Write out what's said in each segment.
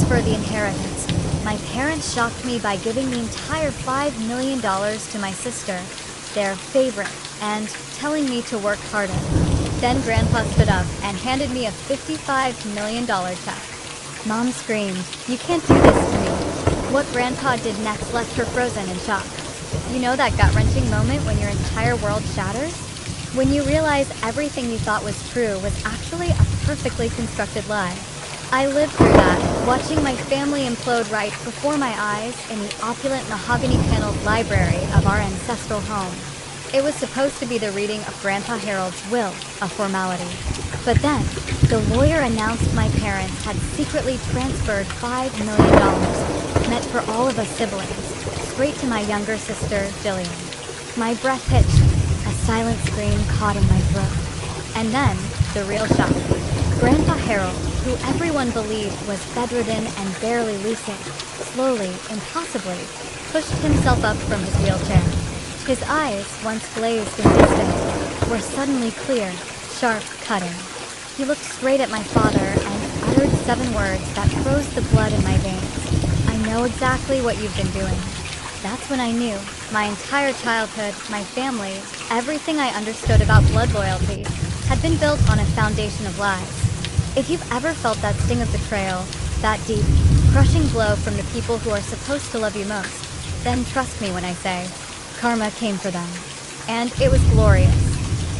for the inheritance. My parents shocked me by giving the entire $5 million to my sister, their favorite, and telling me to work harder. Then Grandpa stood up and handed me a $55 million check. Mom screamed, "You can't do this to me." What Grandpa did next left her frozen in shock. You know that gut-wrenching moment when your entire world shatters? When you realize everything you thought was true was actually a perfectly constructed lie. I lived through that, watching my family implode right before my eyes in the opulent mahogany-paneled library of our ancestral home. It was supposed to be the reading of Grandpa Harold's will, a formality. But then, the lawyer announced my parents had secretly transferred $5 million, meant for all of us siblings, straight to my younger sister, Jillian. My breath hitched, a silent scream caught in my throat. And then, the real shock. Grandpa Harold, who everyone believed was bedridden and barely lucid, slowly, impossibly, pushed himself up from his wheelchair. His eyes, once glazed and distant, were suddenly clear, sharp, cutting. He looked straight at my father and uttered 7 words that froze the blood in my veins. "I know exactly what you've been doing." That's when I knew. My entire childhood, my family, everything I understood about blood loyalty, had been built on a foundation of lies. If you've ever felt that sting of betrayal, that deep, crushing blow from the people who are supposed to love you most, then trust me when I say, karma came for them. And it was glorious.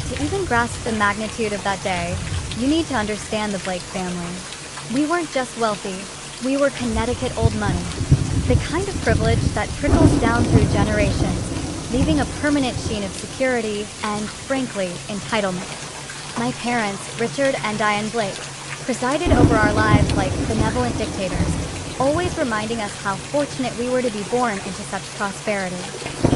To even grasp the magnitude of that day, you need to understand the Blake family. We weren't just wealthy, we were Connecticut old money. The kind of privilege that trickles down through generations, leaving a permanent sheen of security and, frankly, entitlement. My parents, Richard and Diane Blake, presided over our lives like benevolent dictators, always reminding us how fortunate we were to be born into such prosperity.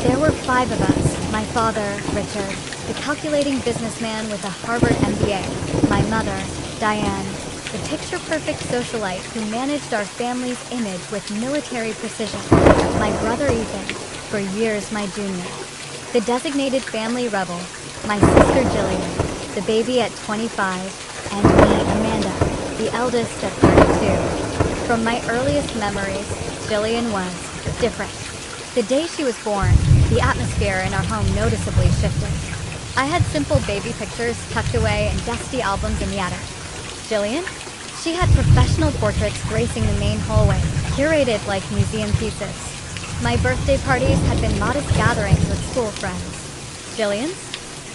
There were 5 of us: my father, Richard, the calculating businessman with a Harvard MBA, my mother, Diane, the picture-perfect socialite who managed our family's image with military precision, my brother Ethan, for years my junior, the designated family rebel, my sister Jillian, the baby at 25, and me, Amanda, the eldest at 32. From my earliest memories, Jillian was different. The day she was born, the atmosphere in our home noticeably shifted. I had simple baby pictures tucked away in dusty albums in the attic. Jillian? She had professional portraits gracing the main hallway, curated like museum pieces. My birthday parties had been modest gatherings with school friends. Jillian's?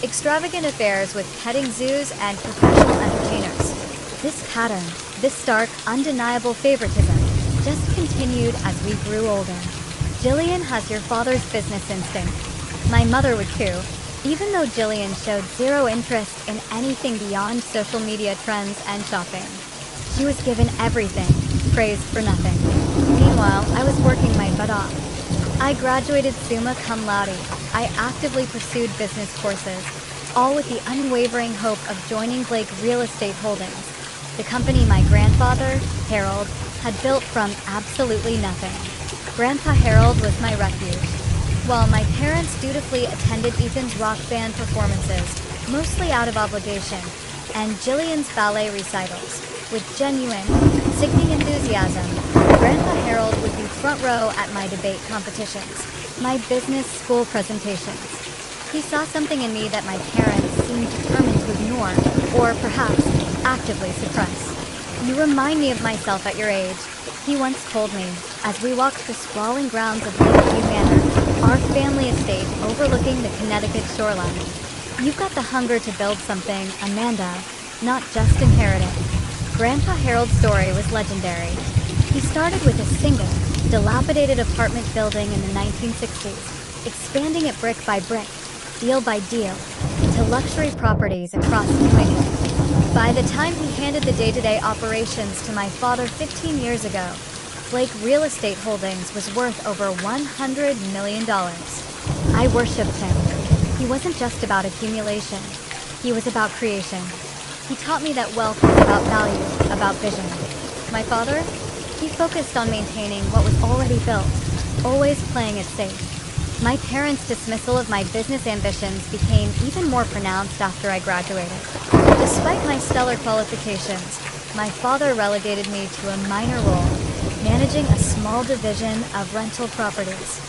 Extravagant affairs with petting zoos and professional entertainers. This pattern, this stark, undeniable favoritism, just continued as we grew older. Jillian has your father's business instinct. My mother would too, even though Jillian showed zero interest in anything beyond social media trends and shopping. She was given everything, praised for nothing. Meanwhile, I was working my butt off. I graduated summa cum laude. I actively pursued business courses, all with the unwavering hope of joining Blake Real Estate Holdings, the company my grandfather, Harold, had built from absolutely nothing. Grandpa Harold was my refuge, while my parents dutifully attended Ethan's rock band performances, mostly out of obligation, and Jillian's ballet recitals. With genuine, sickening enthusiasm, Grandpa Harold would be front row at my debate competitions, my business school presentations. He saw something in me that my parents seemed determined to ignore, or perhaps actively suppress. "You remind me of myself at your age," he once told me, as we walked the sprawling grounds of Lakeview Manor, our family estate overlooking the Connecticut shoreline. "You've got the hunger to build something, Amanda, not just inherit it." Grandpa Harold's story was legendary. He started with a single, dilapidated apartment building in the 1960s, expanding it brick by brick, deal by deal, into luxury properties across New England. By the time he handed the day-to-day operations to my father 15 years ago, Blake Real Estate Holdings was worth over $100 million. I worshipped him. He wasn't just about accumulation. He was about creation. He taught me that wealth was about value, about vision. My father? He focused on maintaining what was already built, always playing it safe. My parents' dismissal of my business ambitions became even more pronounced after I graduated. Despite my stellar qualifications, my father relegated me to a minor role, managing a small division of rental properties.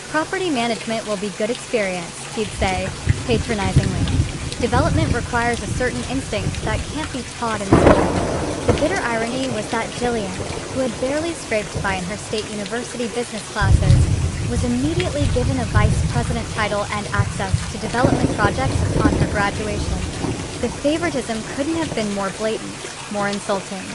Property management will be good experience, he'd say, patronizingly. Development requires a certain instinct that can't be taught in school. The bitter irony was that Jillian, who had barely scraped by in her state university business classes, was immediately given a vice president title and access to development projects upon her graduation. The favoritism couldn't have been more blatant, more insulting.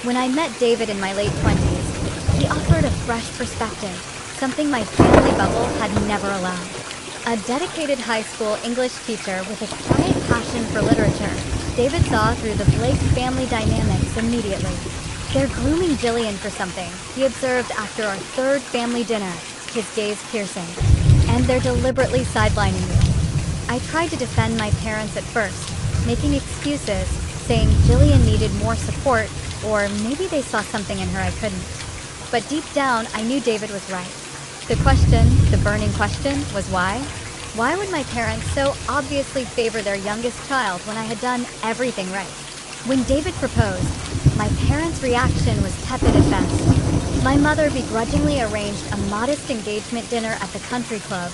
When I met David in my late 20s, he offered a fresh perspective, something my family bubble had never allowed. A dedicated high school English teacher with a quiet passion for literature, David saw through the Blake family dynamics immediately. They're grooming Jillian for something, he observed after our third family dinner, his gaze piercing. And they're deliberately sidelining you. I tried to defend my parents at first, making excuses, saying Jillian needed more support, or maybe they saw something in her I couldn't. But deep down, I knew David was right. The question, the burning question, was why? Why would my parents so obviously favor their youngest child when I had done everything right? When David proposed, my parents' reaction was tepid at best. My mother begrudgingly arranged a modest engagement dinner at the country club,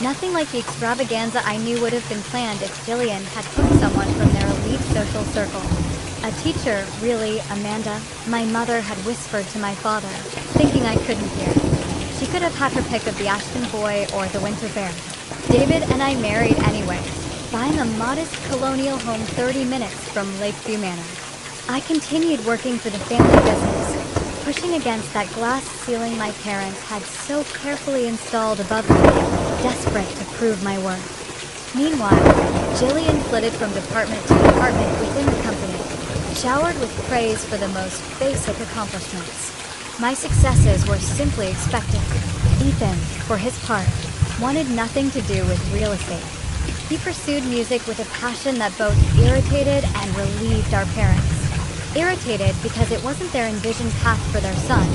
nothing like the extravaganza I knew would have been planned if Jillian had hooked someone from their elite social circle. A teacher, really, Amanda, my mother had whispered to my father, thinking I couldn't hear. She could have had her pick of the Ashton Boy or the Winter Bear. David and I married anyway, buying a modest colonial home 30 minutes from Lakeview Manor. I continued working for the family business, pushing against that glass ceiling my parents had so carefully installed above me, desperate to prove my worth. Meanwhile, Jillian flitted from department to department within the company, showered with praise for the most basic accomplishments. My successes were simply expected. Ethan, for his part, wanted nothing to do with real estate. He pursued music with a passion that both irritated and relieved our parents. Irritated because it wasn't their envisioned path for their son,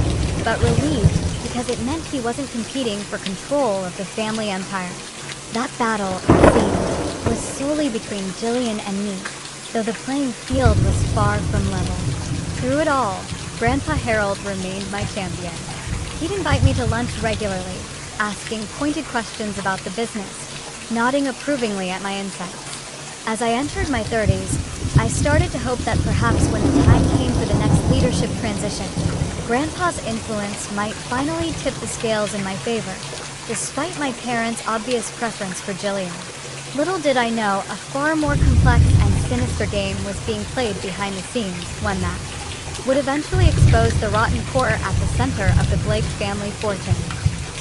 but relieved because it meant he wasn't competing for control of the family empire. That battle, it seemed, was solely between Jillian and me, though the playing field was far from level. Through it all, Grandpa Harold remained my champion. He'd invite me to lunch regularly, asking pointed questions about the business, nodding approvingly at my insights. As I entered my 30s, I started to hope that perhaps when the time came for the next leadership transition, Grandpa's influence might finally tip the scales in my favor, despite my parents' obvious preference for Jillian. Little did I know a far more complex and sinister game was being played behind the scenes, one that would eventually expose the rotten core at the center of the Blake family fortune.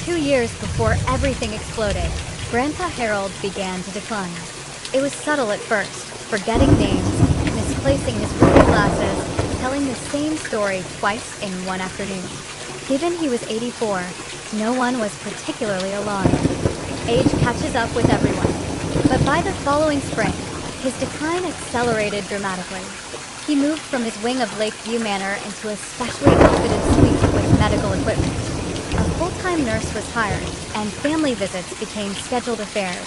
2 years before everything exploded, Grandpa Harold began to decline. It was subtle at first, forgetting names, misplacing his reading glasses, telling the same story twice in one afternoon. Given he was 84, no one was particularly alarmed. Age catches up with everyone. But by the following spring, his decline accelerated dramatically. He moved from his wing of Lakeview Manor into a specially outfitted suite with medical equipment. A full-time nurse was hired, and family visits became scheduled affairs,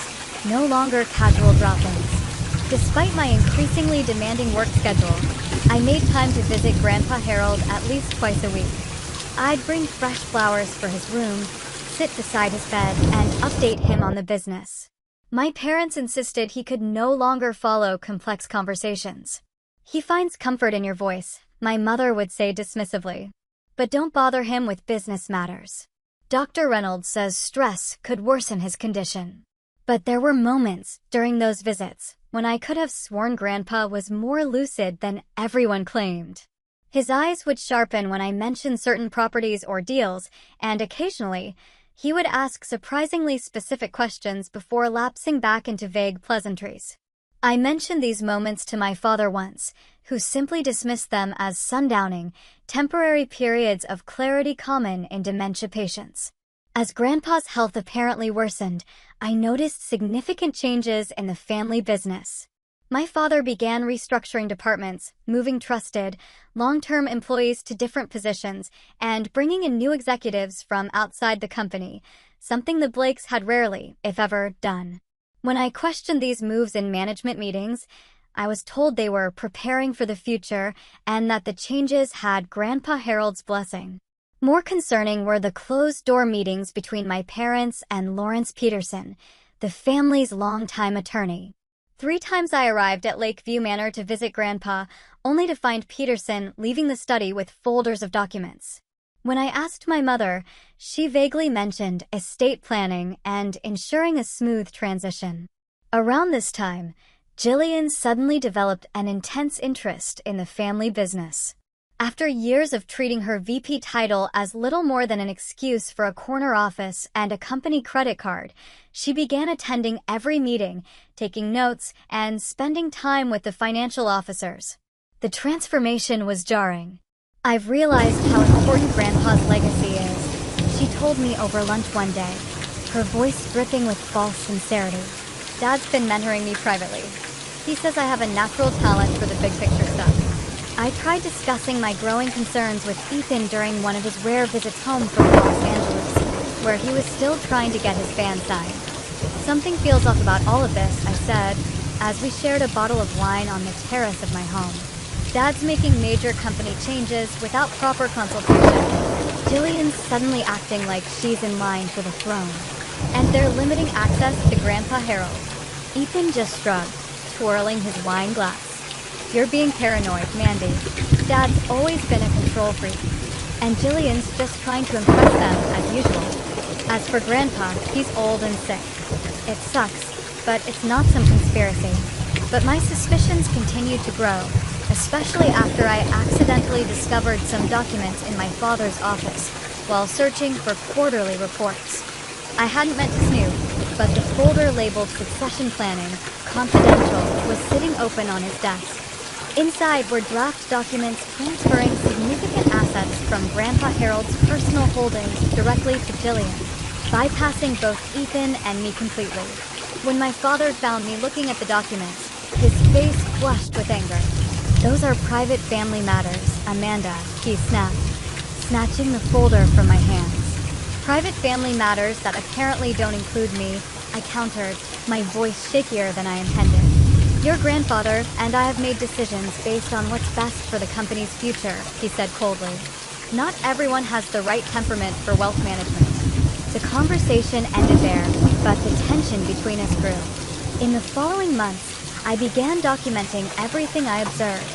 no longer casual drop-ins. Despite my increasingly demanding work schedule, I made time to visit Grandpa Harold at least twice a week. I'd bring fresh flowers for his room, sit beside his bed, and update him on the business. My parents insisted he could no longer follow complex conversations. "He finds comfort in your voice," my mother would say dismissively. "But don't bother him with business matters. Dr. Reynolds says stress could worsen his condition." But there were moments during those visits when I could have sworn Grandpa was more lucid than everyone claimed. His eyes would sharpen when I mentioned certain properties or deals, and occasionally, he would ask surprisingly specific questions before lapsing back into vague pleasantries. I mentioned these moments to my father once, who simply dismissed them as sundowning, temporary periods of clarity common in dementia patients. As Grandpa's health apparently worsened, I noticed significant changes in the family business. My father began restructuring departments, moving trusted, long-term employees to different positions, and bringing in new executives from outside the company, something the Blakes had rarely, if ever, done. When I questioned these moves in management meetings, I was told they were preparing for the future and that the changes had Grandpa Harold's blessing. More concerning were the closed-door meetings between my parents and Lawrence Peterson, the family's longtime attorney. 3 times I arrived at Lakeview Manor to visit Grandpa, only to find Peterson leaving the study with folders of documents. When I asked my mother, she vaguely mentioned estate planning and ensuring a smooth transition. Around this time, Jillian suddenly developed an intense interest in the family business. After years of treating her VP title as little more than an excuse for a corner office and a company credit card, she began attending every meeting, taking notes, and spending time with the financial officers. The transformation was jarring. "I've realized how important Grandpa's legacy is," she told me over lunch one day, her voice dripping with false sincerity. "Dad's been mentoring me privately. He says I have a natural talent for the big picture stuff." I tried discussing my growing concerns with Ethan during one of his rare visits home from Los Angeles, where he was still trying to get his band signed. "Something feels off about all of this," I said, as we shared a bottle of wine on the terrace of my home. "Dad's making major company changes without proper consultation. Jillian's suddenly acting like she's in line for the throne. And they're limiting access to Grandpa Harold." Ethan just shrugged, twirling his wine glass. "You're being paranoid, Mandy. Dad's always been a control freak, and Jillian's just trying to impress them as usual. As for Grandpa, he's old and sick. It sucks, but it's not some conspiracy." But my suspicions continued to grow, especially after I accidentally discovered some documents in my father's office while searching for quarterly reports. I hadn't meant to snoop, but the folder labeled Succession Planning, Confidential, was sitting open on his desk. Inside were draft documents transferring significant assets from Grandpa Harold's personal holdings directly to Jillian, bypassing both Ethan and me completely. When my father found me looking at the documents, his face flushed with anger. "Those are private family matters, Amanda," he snapped, snatching the folder from my hands. "Private family matters that apparently don't include me," I countered, my voice shakier than I intended. "Your grandfather and I have made decisions based on what's best for the company's future," he said coldly. "Not everyone has the right temperament for wealth management." The conversation ended there, but the tension between us grew. In the following months, I began documenting everything I observed: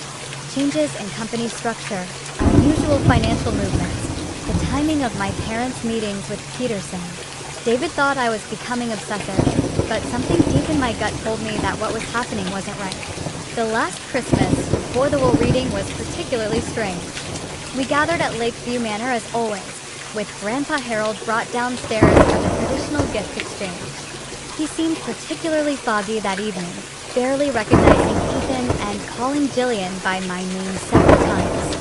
changes in company structure, unusual financial movements, the timing of my parents' meetings with Peterson. David thought I was becoming obsessive, but something deep in my gut told me that what was happening wasn't right. The last Christmas, before the will reading, was particularly strange. We gathered at Lakeview Manor as always, with Grandpa Harold brought downstairs for the traditional gift exchange. He seemed particularly foggy that evening, barely recognizing Ethan and calling Jillian by my name several times.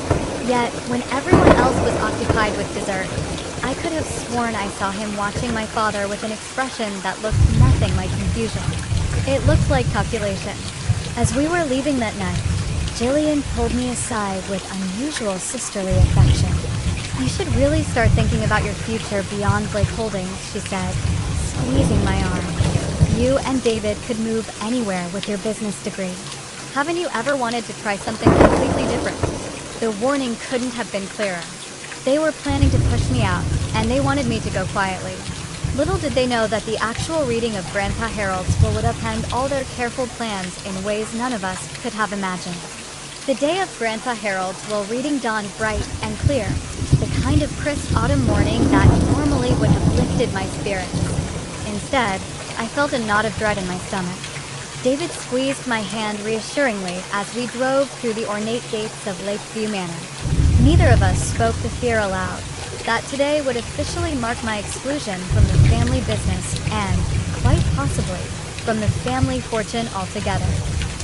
Yet, when everyone else was occupied with dessert, I could have sworn I saw him watching my father with an expression that looked nothing like confusion. It looked like calculation. As we were leaving that night, Jillian pulled me aside with unusual sisterly affection. "You should really start thinking about your future beyond Blake Holdings," she said, squeezing my arm. "You and David could move anywhere with your business degree. Haven't you ever wanted to try something completely different?" The warning couldn't have been clearer. They were planning to push me out, and they wanted me to go quietly. Little did they know that the actual reading of Grandpa Harold's would upend all their careful plans in ways none of us could have imagined. The day of Grandpa Harold's will reading dawned bright and clear, the kind of crisp autumn morning that normally would have lifted my spirits. Instead, I felt a knot of dread in my stomach. David squeezed my hand reassuringly as we drove through the ornate gates of Lakeview Manor. Neither of us spoke the fear aloud, that today would officially mark my exclusion from the family business and, quite possibly, from the family fortune altogether.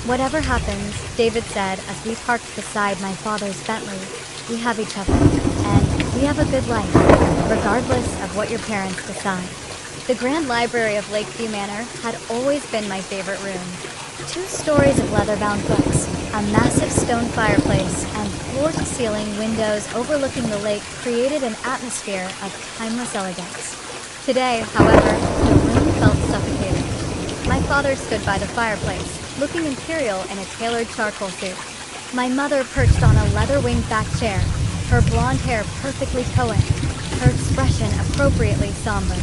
"Whatever happens," David said as we parked beside my father's Bentley, "we have each other, and we have a good life, regardless of what your parents decide." The grand library of Lakeview Manor had always been my favorite room. 2 stories of leather-bound books, a massive stone fireplace, and floor-to-ceiling windows overlooking the lake created an atmosphere of timeless elegance. Today, however, the room felt suffocating. My father stood by the fireplace, looking imperial in a tailored charcoal suit. My mother perched on a leather-winged back chair, her blonde hair perfectly cohen, her expression appropriately somber.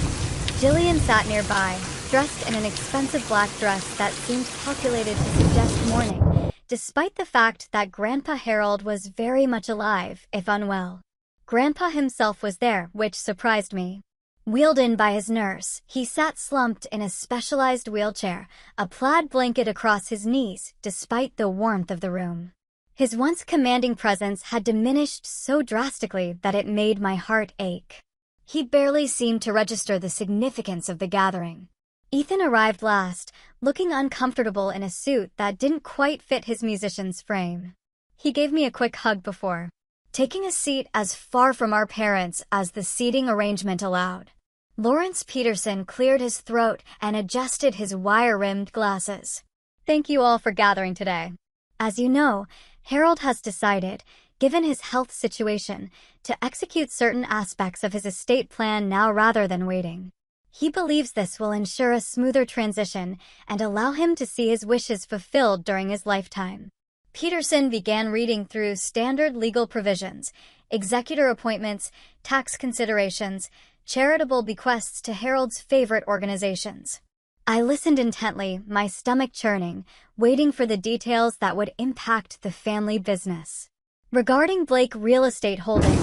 Jillian sat nearby, dressed in an expensive black dress that seemed calculated to suggest mourning, despite the fact that Grandpa Harold was very much alive, if unwell. Grandpa himself was there, which surprised me. Wheeled in by his nurse, he sat slumped in a specialized wheelchair, a plaid blanket across his knees, despite the warmth of the room. His once commanding presence had diminished so drastically that it made my heart ache. He barely seemed to register the significance of the gathering. Ethan arrived last, looking uncomfortable in a suit that didn't quite fit his musician's frame. He gave me a quick hug before taking a seat as far from our parents as the seating arrangement allowed. Lawrence Peterson cleared his throat and adjusted his wire-rimmed glasses. Thank you all for gathering today. As you know, Harold has decided, given his health situation, to execute certain aspects of his estate plan now rather than waiting. He believes this will ensure a smoother transition and allow him to see his wishes fulfilled during his lifetime. Peterson began reading through standard legal provisions, executor appointments, tax considerations, charitable bequests to Harold's favorite organizations. I listened intently, my stomach churning, waiting for the details that would impact the family business. Regarding Blake Real Estate Holdings,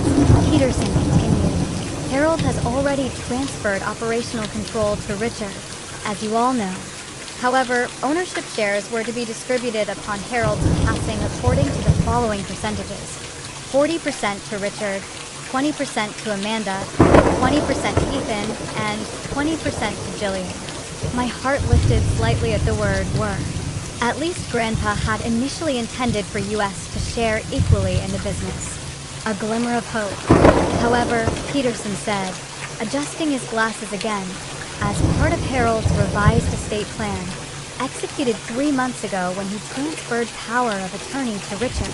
Peterson continued. Harold has already transferred operational control to Richard, as you all know. However, ownership shares were to be distributed upon Harold's passing according to the following percentages: 40% to Richard, 20% to Amanda, 20% to Ethan, and 20% to Jillian. My heart lifted slightly at the word were. At least Grandpa had initially intended for US to share equally in the business. A glimmer of hope. However, Peterson said, adjusting his glasses again, as part of Harold's revised estate plan, executed 3 months ago when he transferred power of attorney to Richard,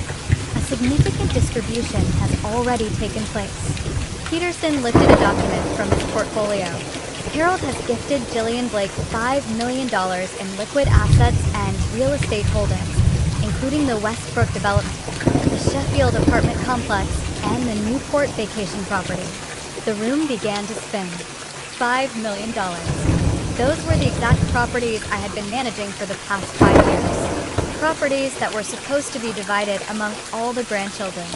a significant distribution has already taken place. Peterson lifted a document from his portfolio. Harold has gifted Jillian Blake $5 million in liquid assets and real estate holdings, including the Westbrook development, the Sheffield apartment complex, and the Newport vacation property. The room began to spin. $5 million. Those were the exact properties I had been managing for the past 5 years. Properties that were supposed to be divided among all the grandchildren.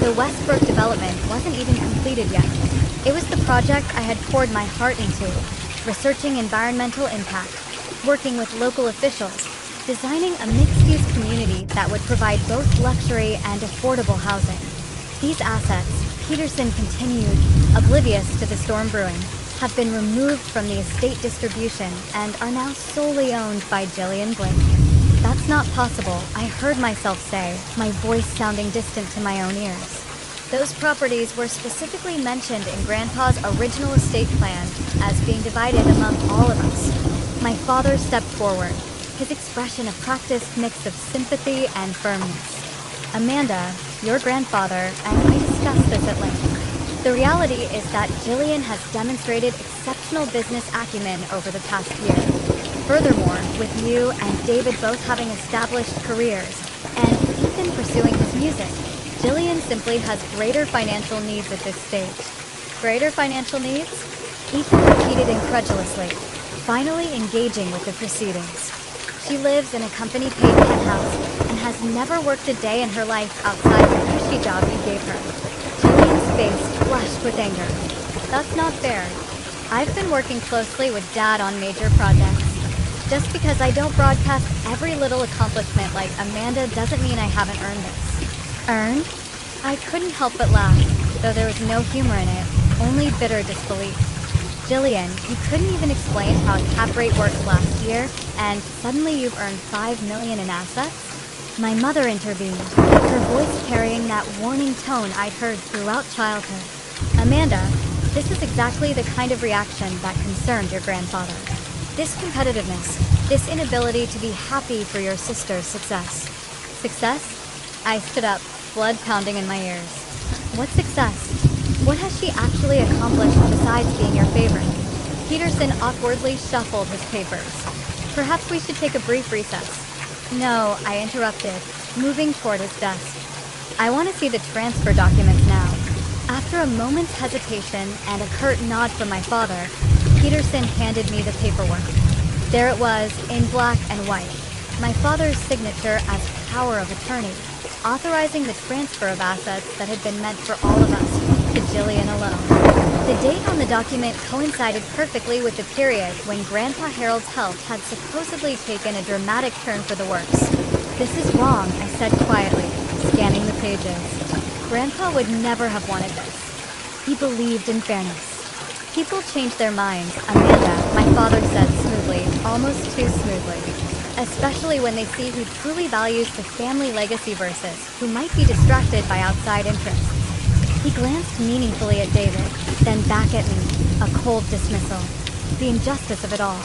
The Westbrook development wasn't even completed yet. It was the project I had poured my heart into, researching environmental impact, working with local officials, designing a mixed-use community that would provide both luxury and affordable housing. These assets, Peterson continued, oblivious to the storm brewing, have been removed from the estate distribution and are now solely owned by Jillian Blake. That's not possible, I heard myself say, my voice sounding distant to my own ears. Those properties were specifically mentioned in Grandpa's original estate plan as being divided among all of us. My father stepped forward, his expression a practiced mix of sympathy and firmness. Amanda, your grandfather, and I discussed this at length. The reality is that Jillian has demonstrated exceptional business acumen over the past year. Furthermore, with you and David both having established careers, and Ethan pursuing his music, Jillian simply has greater financial needs at this stage. Greater financial needs? Ethan repeated incredulously, finally engaging with the proceedings. She lives in a company-paid penthouse and has never worked a day in her life outside the cushy job you gave her. Jillian's face flushed with anger. That's not fair. I've been working closely with Dad on major projects. Just because I don't broadcast every little accomplishment like Amanda doesn't mean I haven't earned this. Earned? I couldn't help but laugh, though there was no humor in it, only bitter disbelief. Jillian, you couldn't even explain how cap rate worked last year, and suddenly you've earned $5 million in assets? My mother intervened, her voice carrying that warning tone I'd heard throughout childhood. Amanda, this is exactly the kind of reaction that concerned your grandfather. This competitiveness, this inability to be happy for your sister's success. Success? I stood up, blood pounding in my ears. What success? What has she actually accomplished besides being your favorite? Peterson awkwardly shuffled his papers. Perhaps we should take a brief recess. No, I interrupted, moving toward his desk. I want to see the transfer documents now. After a moment's hesitation and a curt nod from my father, Peterson handed me the paperwork. There it was, in black and white. My father's signature as power of attorney, authorizing the transfer of assets that had been meant for all of us, to Jillian alone. The date on the document coincided perfectly with the period when Grandpa Harold's health had supposedly taken a dramatic turn for the worse. "This is wrong," I said quietly, scanning the pages. Grandpa would never have wanted this. He believed in fairness. "People change their minds, Amanda," my father said smoothly, almost too smoothly. "Especially when they see who truly values the family legacy versus who might be distracted by outside interests." He glanced meaningfully at David, then back at me, a cold dismissal. The injustice of it all.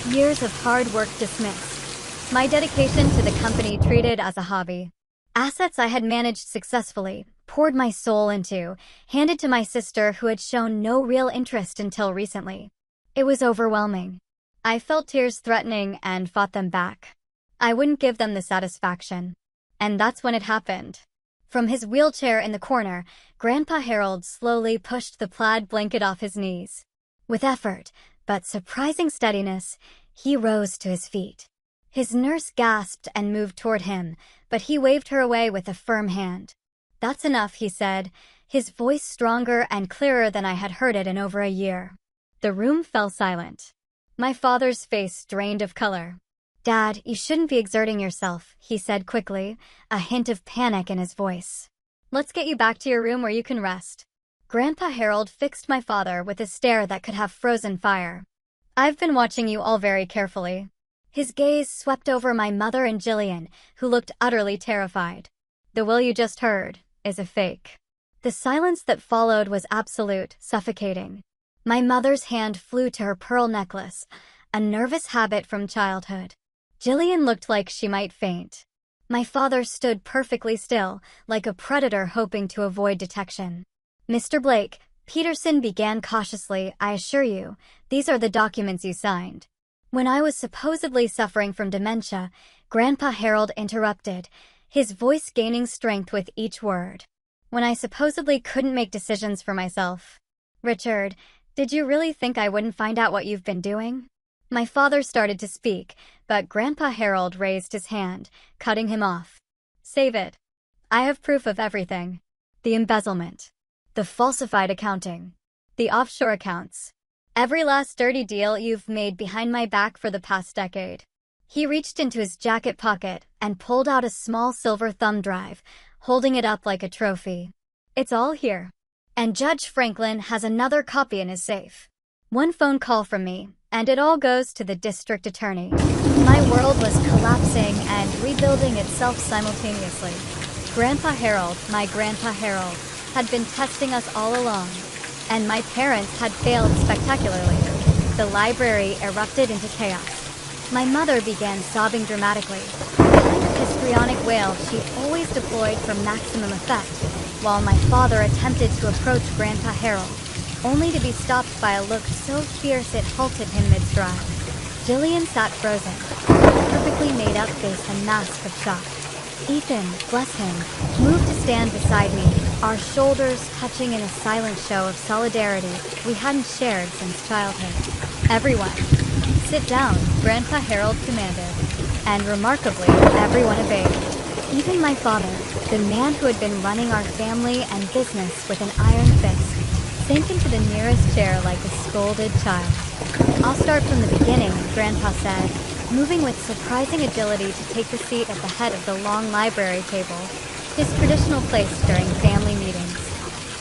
Years of hard work dismissed. My dedication to the company treated as a hobby. Assets I had managed successfully, poured my soul into, handed to my sister who had shown no real interest until recently. It was overwhelming. I felt tears threatening and fought them back. I wouldn't give them the satisfaction. And that's when it happened. From his wheelchair in the corner, Grandpa Harold slowly pushed the plaid blanket off his knees. With effort, but surprising steadiness, he rose to his feet. His nurse gasped and moved toward him, but he waved her away with a firm hand. "That's enough," he said, his voice stronger and clearer than I had heard it in over a year. The room fell silent. My father's face drained of color. "Dad, you shouldn't be exerting yourself," he said quickly, a hint of panic in his voice. "Let's get you back to your room where you can rest." Grandpa Harold fixed my father with a stare that could have frozen fire. "I've been watching you all very carefully." His gaze swept over my mother and Jillian, who looked utterly terrified. "The will you just heard is a fake." The silence that followed was absolute, suffocating. My mother's hand flew to her pearl necklace, a nervous habit from childhood. Jillian looked like she might faint. My father stood perfectly still, like a predator hoping to avoid detection. "Mr. Blake," Peterson began cautiously, "I assure you, these are the documents you signed." When I was supposedly suffering from dementia, Grandpa Harold interrupted, his voice gaining strength with each word. "When I supposedly couldn't make decisions for myself. Richard, did you really think I wouldn't find out what you've been doing?" My father started to speak, but Grandpa Harold raised his hand, cutting him off. "Save it. I have proof of everything. The embezzlement. The falsified accounting. The offshore accounts. Every last dirty deal you've made behind my back for the past decade." He reached into his jacket pocket and pulled out a small silver thumb drive, holding it up like a trophy. "It's all here. And Judge Franklin has another copy in his safe. One phone call from me, and it all goes to the district attorney." My world was collapsing and rebuilding itself simultaneously. Grandpa Harold, my Grandpa Harold, had been testing us all along. And my parents had failed spectacularly. The library erupted into chaos. My mother began sobbing dramatically, the kind of histrionic wail she always deployed for maximum effect, while my father attempted to approach Grandpa Harold, only to be stopped by a look so fierce it halted him mid-stride. Jillian sat frozen, a perfectly made-up face and mask of shock. Ethan, bless him, moved to stand beside me, our shoulders touching in a silent show of solidarity we hadn't shared since childhood. "Everyone, sit down," Grandpa Harold commanded. And remarkably, everyone obeyed. Even my father, the man who had been running our family and business with an iron fist, sank into the nearest chair like a scolded child. "I'll start from the beginning," Grandpa said, moving with surprising agility to take the seat at the head of the long library table, his traditional place during family meetings.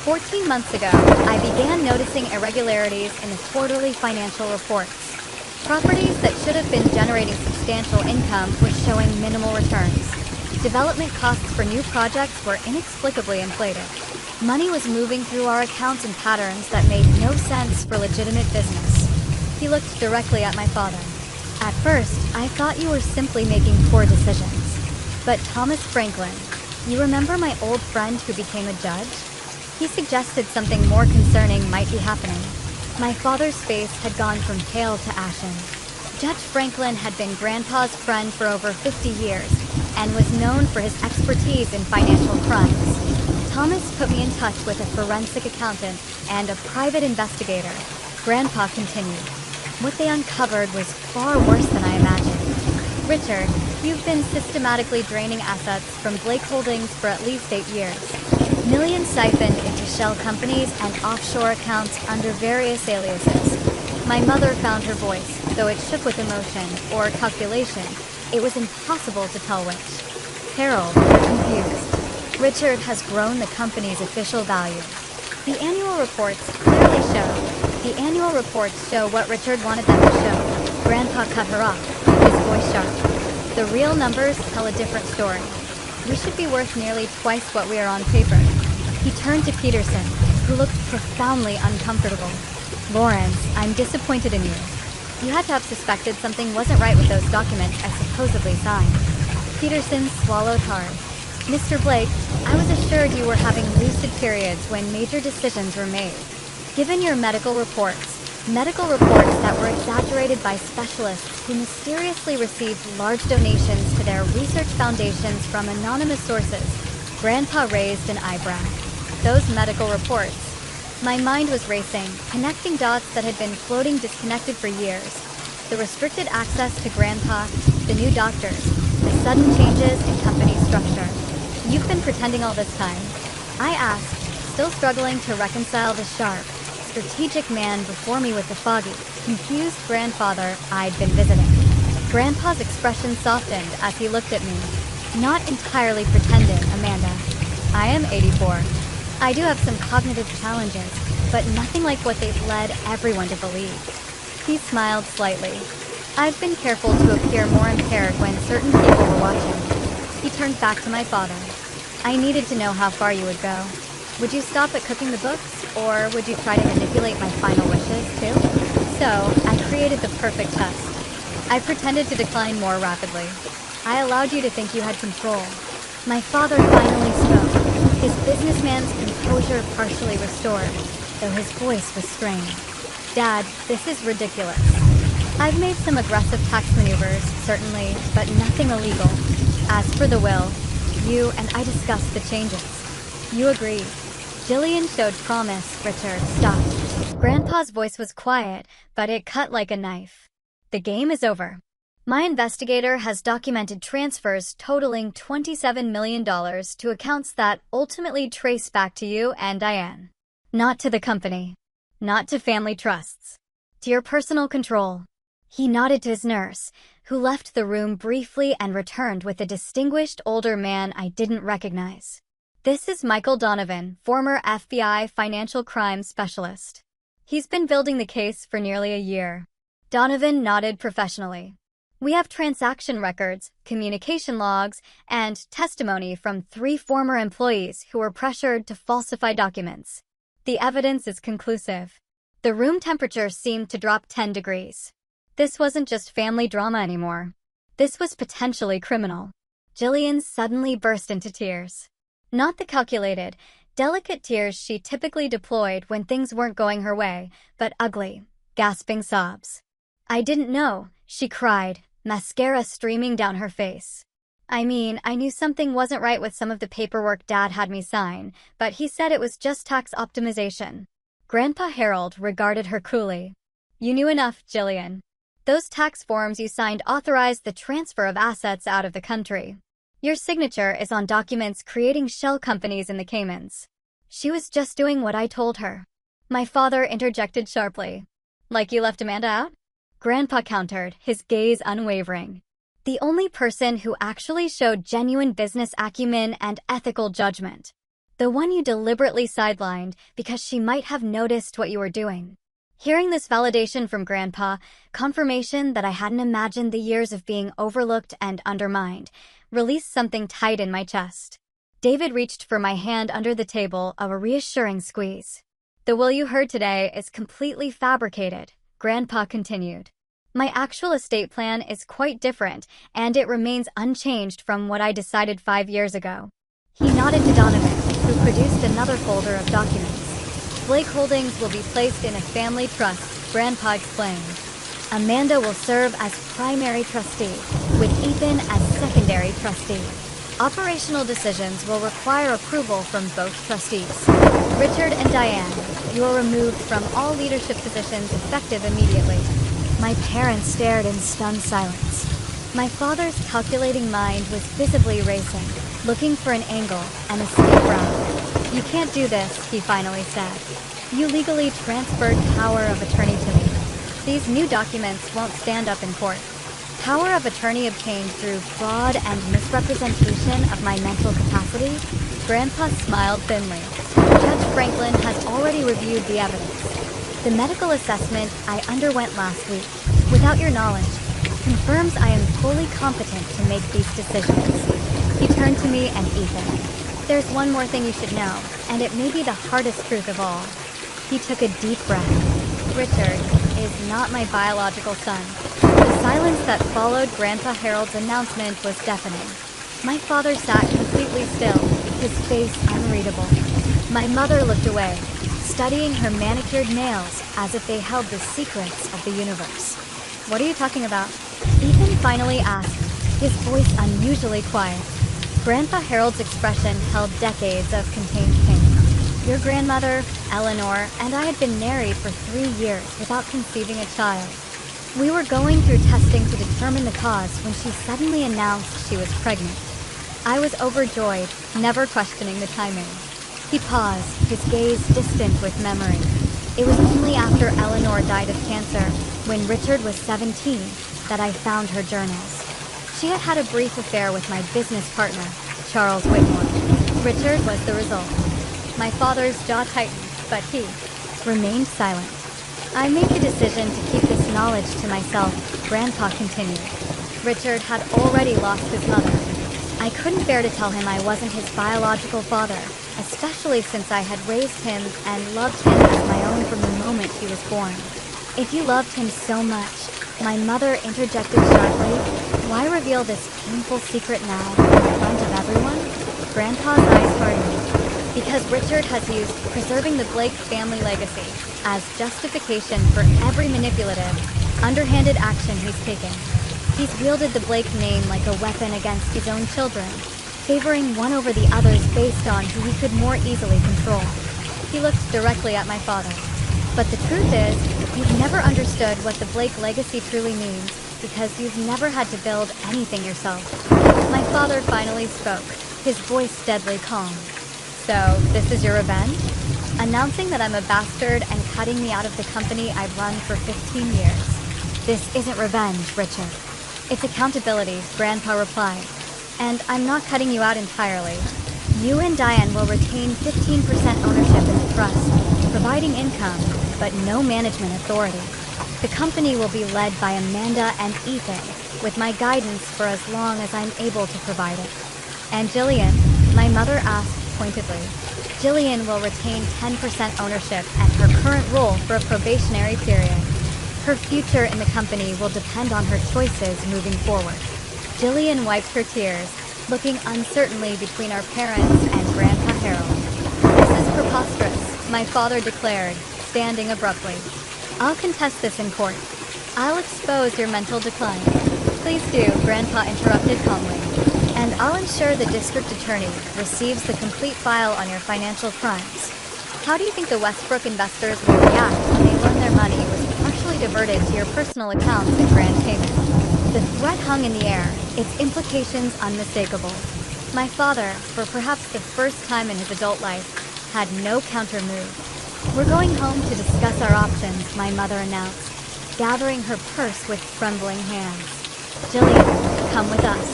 14 months ago, I began noticing irregularities in the quarterly financial reports. Properties that should have been generating substantial income were showing minimal returns. Development costs for new projects were inexplicably inflated. Money was moving through our accounts in patterns that made no sense for legitimate business. He looked directly at my father. "At first, I thought you were simply making poor decisions. But Thomas Franklin, you remember my old friend who became a judge? He suggested something more concerning might be happening." My father's face had gone from pale to ashen. Judge Franklin had been Grandpa's friend for over 50 years and was known for his expertise in financial crimes. Thomas put me in touch with a forensic accountant and a private investigator. Grandpa continued. What they uncovered was far worse than I imagined. Richard, you've been systematically draining assets from Blake Holdings for at least 8 years. Millions siphoned into shell companies and offshore accounts under various aliases. My mother found her voice, though it shook with emotion or calculation. It was impossible to tell which. Harold, confused. Richard has grown the company's official value. The annual reports clearly show what Richard wanted them to show. Grandpa cut her off, his voice sharp. The real numbers tell a different story. We should be worth nearly twice what we are on paper. He turned to Peterson, who looked profoundly uncomfortable. Lawrence, I'm disappointed in you. You had to have suspected something wasn't right with those documents I supposedly signed. Peterson swallowed hard. Mr. Blake, I was assured you were having lucid periods when major decisions were made. Given your medical reports that were exaggerated by specialists who mysteriously received large donations to their research foundations from anonymous sources, Grandpa raised an eyebrow. Those medical reports. My mind was racing, connecting dots that had been floating disconnected for years. The restricted access to Grandpa, the new doctors, the sudden changes in company structure. You've been pretending all this time? I asked, still struggling to reconcile the sharp, strategic man before me with the foggy, confused grandfather I'd been visiting. Grandpa's expression softened as he looked at me. Not entirely pretending, Amanda. I am 84. I do have some cognitive challenges, but nothing like what they've led everyone to believe. He smiled slightly. I've been careful to appear more impaired when certain people were watching. He turned back to my father. I needed to know how far you would go. Would you stop at cooking the books, or would you try to manipulate my final wishes, too? So, I created the perfect test. I pretended to decline more rapidly. I allowed you to think you had control. My father finally spoke, his businessman's composure partially restored, though his voice was strained. Dad, this is ridiculous. I've made some aggressive tax maneuvers, certainly, but nothing illegal. As for the will, you and I discussed the changes. You agreed. Jillian showed promise. Richard stopped. Grandpa's voice was quiet, but it cut like a knife. The game is over. My investigator has documented transfers totaling $27 million to accounts that ultimately trace back to you and Diane. Not to the company. Not to family trusts. To your personal control. He nodded to his nurse, who left the room briefly and returned with a distinguished older man I didn't recognize. This is Michael Donovan, former FBI financial crimes specialist. He's been building the case for nearly a year. Donovan nodded professionally. We have transaction records, communication logs, and testimony from 3 former employees who were pressured to falsify documents. The evidence is conclusive. The room temperature seemed to drop 10 degrees. This wasn't just family drama anymore. This was potentially criminal. Jillian suddenly burst into tears. Not the calculated, delicate tears she typically deployed when things weren't going her way, but ugly, gasping sobs. I didn't know, she cried, mascara streaming down her face. I knew something wasn't right with some of the paperwork Dad had me sign, but he said it was just tax optimization. Grandpa Harold regarded her coolly. You knew enough, Jillian. Those tax forms you signed authorized the transfer of assets out of the country. Your signature is on documents creating shell companies in the Caymans. She was just doing what I told her. My father interjected sharply. Like you left Amanda out? Grandpa countered, his gaze unwavering. The only person who actually showed genuine business acumen and ethical judgment. The one you deliberately sidelined because she might have noticed what you were doing. Hearing this validation from Grandpa, confirmation that I hadn't imagined the years of being overlooked and undermined, released something tight in my chest. David reached for my hand under the table, a reassuring squeeze. The will you heard today is completely fabricated, Grandpa continued. My actual estate plan is quite different, and it remains unchanged from what I decided 5 years ago. He nodded to Donovan, who produced another folder of documents. Blake Holdings will be placed in a family trust, Grandpa explained. Amanda will serve as primary trustee, with Ethan as secondary trustee. Operational decisions will require approval from both trustees. Richard and Diane, you are removed from all leadership positions effective immediately. My parents stared in stunned silence. My father's calculating mind was visibly racing, looking for an angle, an escape route. "You can't do this," he finally said. "You legally transferred power of attorney to me. These new documents won't stand up in court. Power of attorney obtained through fraud and misrepresentation of my mental capacity?" Grandpa smiled thinly. "Judge Franklin has already reviewed the evidence. The medical assessment I underwent last week, without your knowledge, confirms I am fully competent to make these decisions." He turned to me and Ethan. "There's one more thing you should know, and it may be the hardest truth of all." He took a deep breath. "Richard is not my biological son." The silence that followed Grandpa Harold's announcement was deafening. My father sat completely still, his face unreadable. My mother looked away, studying her manicured nails as if they held the secrets of the universe. "What are you talking about?" Ethan finally asked, his voice unusually quiet. Grandpa Harold's expression held decades of contained pain. "Your grandmother, Eleanor, and I had been married for 3 years without conceiving a child. We were going through testing to determine the cause when she suddenly announced she was pregnant. I was overjoyed, never questioning the timing." He paused, his gaze distant with memory. "It was only after Eleanor died of cancer, when Richard was 17, that I found her journals. She had had a brief affair with my business partner, Charles Whitmore. Richard was the result." My father's jaw tightened, but he remained silent. "I made the decision to keep this knowledge to myself," Grandpa continued. "Richard had already lost his mother. I couldn't bear to tell him I wasn't his biological father, especially since I had raised him and loved him as my own from the moment he was born." "If you loved him so much," my mother interjected sharply, "why reveal this painful secret now in front of everyone?" Grandpa's eyes hardened. "Because Richard has used preserving the Blake family legacy as justification for every manipulative, underhanded action he's taken. He's wielded the Blake name like a weapon against his own children, favoring one over the others based on who he could more easily control." He looked directly at my father. "But the truth is, you've never understood what the Blake legacy truly means, because you've never had to build anything yourself." My father finally spoke, his voice deadly calm. "So, this is your revenge? Announcing that I'm a bastard and cutting me out of the company I've run for 15 years. This isn't revenge, Richard. It's accountability," Grandpa replied. "And I'm not cutting you out entirely. You and Diane will retain 15% ownership in the trust, providing income, but no management authority. The company will be led by Amanda and Ethan, with my guidance for as long as I'm able to provide it. And Jillian," my mother asked pointedly. "Jillian will retain 10% ownership and her current role for a probationary period. Her future in the company will depend on her choices moving forward." Jillian wiped her tears, looking uncertainly between our parents and Grandpa Harold. "This is preposterous," my father declared, standing abruptly. "I'll contest this in court. I'll expose your mental decline." "Please do," Grandpa interrupted calmly. "And I'll ensure the district attorney receives the complete file on your financial crimes. How do you think the Westbrook investors will react when they learn their money was partially diverted to your personal accounts in Grand Cayman?" The threat hung in the air, its implications unmistakable. My father, for perhaps the first time in his adult life, had no counter-move. "We're going home to discuss our options," my mother announced, gathering her purse with trembling hands. "Jillian, come with us."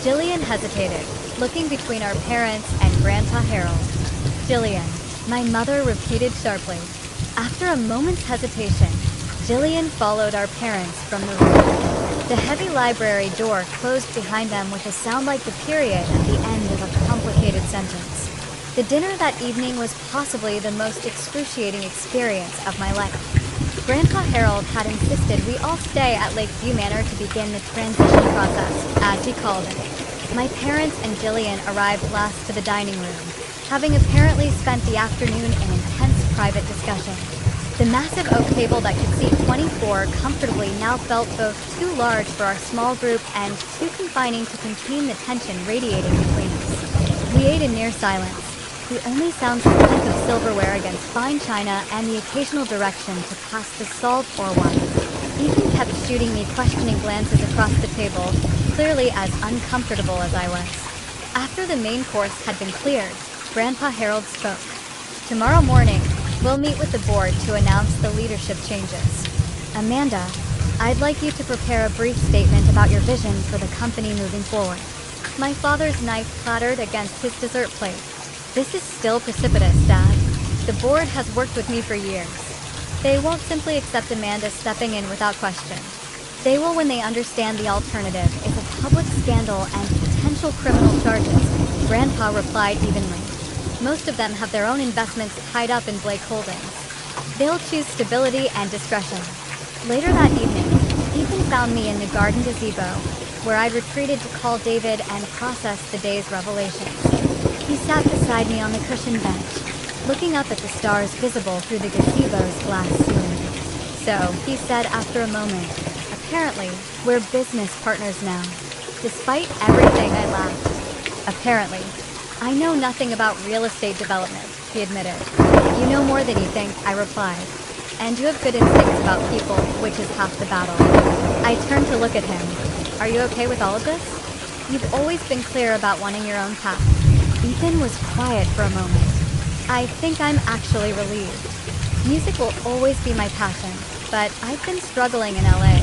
Jillian hesitated, looking between our parents and Grandpa Harold. "Jillian," my mother repeated sharply. After a moment's hesitation, Jillian followed our parents from the room. The heavy library door closed behind them with a sound like the period at the end of a complicated sentence. The dinner that evening was possibly the most excruciating experience of my life. Grandpa Harold had insisted we all stay at Lakeview Manor to begin the transition process, as he called it. My parents and Jillian arrived last to the dining room, having apparently spent the afternoon in intense private discussion. The massive oak table that could seat 24 comfortably now felt both too large for our small group and too confining to contain the tension radiating between us. We ate in near silence, the only sounds the clink of silverware against fine china and the occasional direction to pass the salt or wine. Ethan kept shooting me questioning glances across the table, clearly as uncomfortable as I was. After the main course had been cleared, Grandpa Harold spoke. "Tomorrow morning, we'll meet with the board to announce the leadership changes. Amanda, I'd like you to prepare a brief statement about your vision for the company moving forward." My father's knife clattered against his dessert plate. "This is still precipitous, Dad. The board has worked with me for years. They won't simply accept Amanda stepping in without question. They will when they understand the alternative is a public scandal and potential criminal charges," Grandpa replied evenly. "Most of them have their own investments tied up in Blake Holdings. They'll choose stability and discretion." Later that evening, Ethan found me in the garden gazebo, where I'd retreated to call David and process the day's revelations. He sat beside me on the cushioned bench, looking up at the stars visible through the gazebo's glass ceiling. "So," he said after a moment, "apparently, we're business partners now." Despite everything, I laughed. "Apparently. I know nothing about real estate development," he admitted. "You know more than you think," I replied. "And you have good instincts about people, which is half the battle." I turned to look at him. "Are you okay with all of this? You've always been clear about wanting your own path." Ethan was quiet for a moment. "I think I'm actually relieved. Music will always be my passion, but I've been struggling in LA.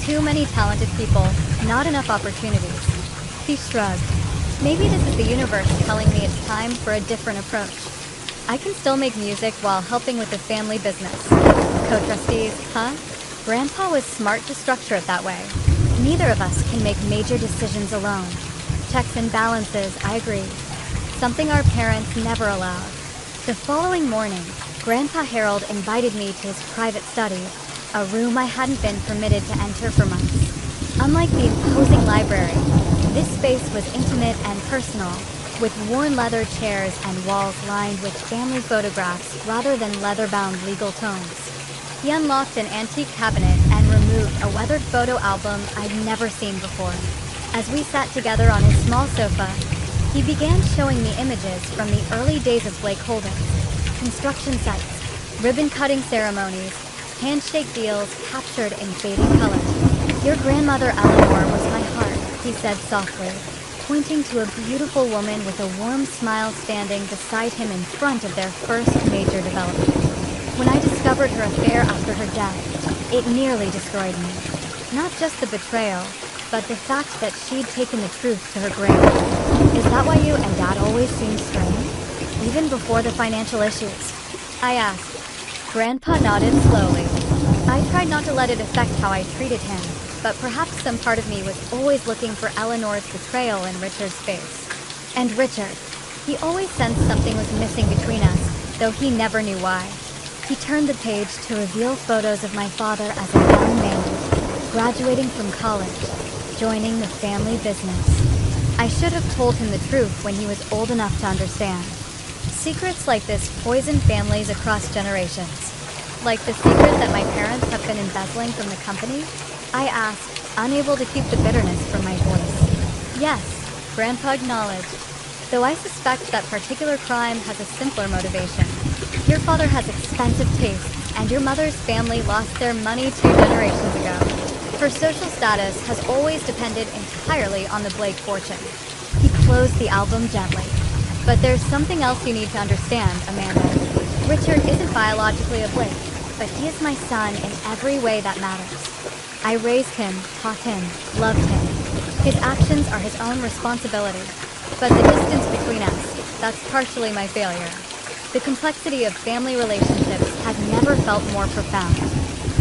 Too many talented people, not enough opportunities." He shrugged. "Maybe this is the universe telling me it's time for a different approach. I can still make music while helping with the family business. Co-trustees, huh?" Grandpa was smart to structure it that way. Neither of us can make major decisions alone. Checks and balances, I agree. Something our parents never allowed. The following morning, Grandpa Harold invited me to his private study, a room I hadn't been permitted to enter for months. Unlike the imposing library, this space was intimate and personal, with worn leather chairs and walls lined with family photographs rather than leather-bound legal tomes. He unlocked an antique cabinet and removed a weathered photo album I'd never seen before. As we sat together on his small sofa, he began showing me images from the early days of Blake Holdings. Construction sites, ribbon-cutting ceremonies, handshake deals captured in fading color. "Your grandmother Eleanor was my heart," he said softly, pointing to a beautiful woman with a warm smile standing beside him in front of their first major development. "When I discovered her affair after her death, it nearly destroyed me. Not just the betrayal, but the fact that she'd taken the truth to her grave." "Is that why you and Dad always seemed strained? Even before the financial issues?" I asked. Grandpa nodded slowly. "I tried not to let it affect how I treated him, but perhaps some part of me was always looking for Eleanor's betrayal in Richard's face. And Richard, he always sensed something was missing between us, though he never knew why." He turned the page to reveal photos of my father as a young man, graduating from college, joining the family business. I should have told him the truth when he was old enough to understand. Secrets like this poison families across generations. Like the secret that my parents have been embezzling from the company? I asked, unable to keep the bitterness from my voice. "Yes," Grandpa acknowledged, "though I suspect that particular crime has a simpler motivation. Your father has expensive tastes, and your mother's family lost their money 2 generations ago. Her social status has always depended entirely on the Blake fortune." He closed the album gently. "But there's something else you need to understand, Amanda. Richard isn't biologically a Blake, but he is my son in every way that matters. I raised him, taught him, loved him. His actions are his own responsibility. But the distance between us, that's partially my failure. The complexity of family relationships has never felt more profound."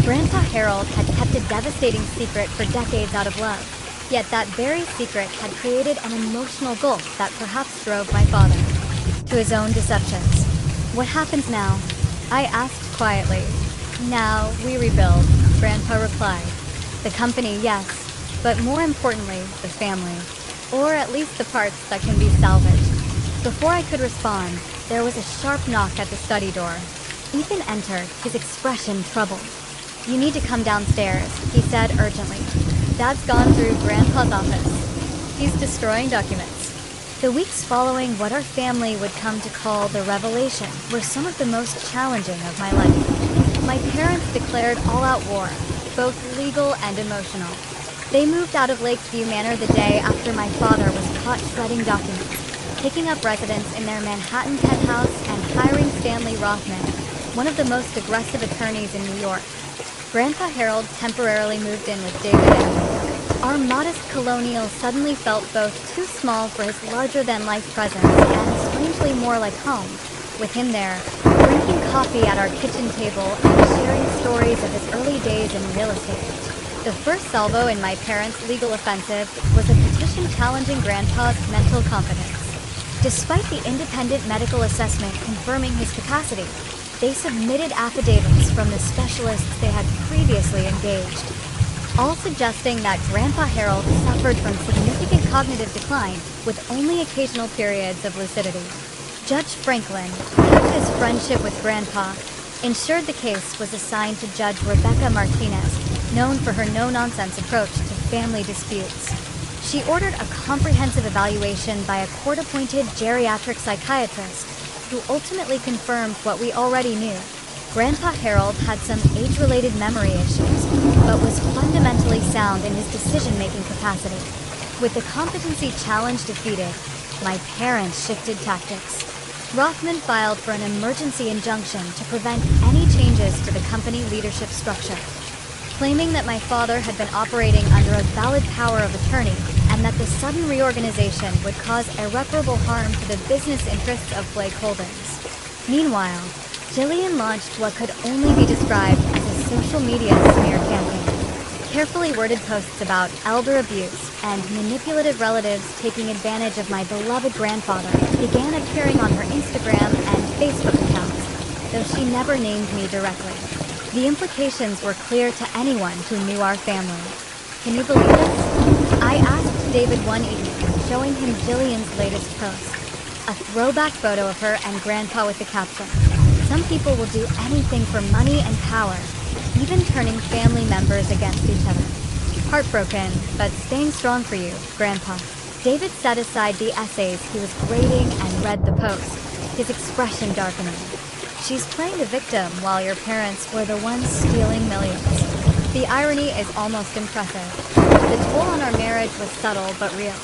Grandpa Harold had kept a devastating secret for decades out of love, yet that very secret had created an emotional gulf that perhaps drove my father to his own deceptions. "What happens now?" I asked quietly. "Now we rebuild," Grandpa replied. "The company, yes, but more importantly, the family. Or at least the parts that can be salvaged." Before I could respond, there was a sharp knock at the study door. Ethan entered, his expression troubled. "You need to come downstairs," he said urgently. "Dad's gone through Grandpa's office. He's destroying documents." The weeks following what our family would come to call the revelation were some of the most challenging of my life. My parents declared all-out war, both legal and emotional. They moved out of Lakeview Manor the day after my father was caught shredding documents, taking up residence in their Manhattan penthouse and hiring Stanley Rothman, one of the most aggressive attorneys in New York. Grandpa Harold temporarily moved in with David and me. Our modest colonial suddenly felt both too small for his larger-than-life presence and strangely more like home, with him there, drinking coffee at our kitchen table and sharing stories of his early days in real estate. The first salvo in my parents' legal offensive was a petition challenging Grandpa's mental competence. Despite the independent medical assessment confirming his capacity, they submitted affidavits from the specialists they had previously engaged, all suggesting that Grandpa Harold suffered from significant cognitive decline with only occasional periods of lucidity. Judge Franklin, who kept his friendship with Grandpa, ensured the case was assigned to Judge Rebecca Martinez, known for her no-nonsense approach to family disputes. She ordered a comprehensive evaluation by a court-appointed geriatric psychiatrist, who ultimately confirmed what we already knew. Grandpa Harold had some age-related memory issues, but was fundamentally sound in his decision-making capacity. With the competency challenge defeated, my parents shifted tactics. Rothman filed for an emergency injunction to prevent any changes to the company leadership structure, claiming that my father had been operating under a valid power of attorney and that the sudden reorganization would cause irreparable harm to the business interests of Blake Holdings. Meanwhile, Jillian launched what could only be described as a social media smear campaign. Carefully worded posts about elder abuse and manipulative relatives taking advantage of my beloved grandfather began appearing on her Instagram and Facebook accounts, though she never named me directly. The implications were clear to anyone who knew our family. Can you believe this? I asked David one evening, showing him Jillian's latest post, a throwback photo of her and Grandpa with the caption, "Some people will do anything for money and power, even turning family members against each other. Heartbroken, but staying strong for you, Grandpa." David set aside the essays he was grading and read the post, his expression darkening. "She's playing the victim while your parents were the ones stealing millions. The irony is almost impressive. The toll on our marriage was subtle but real.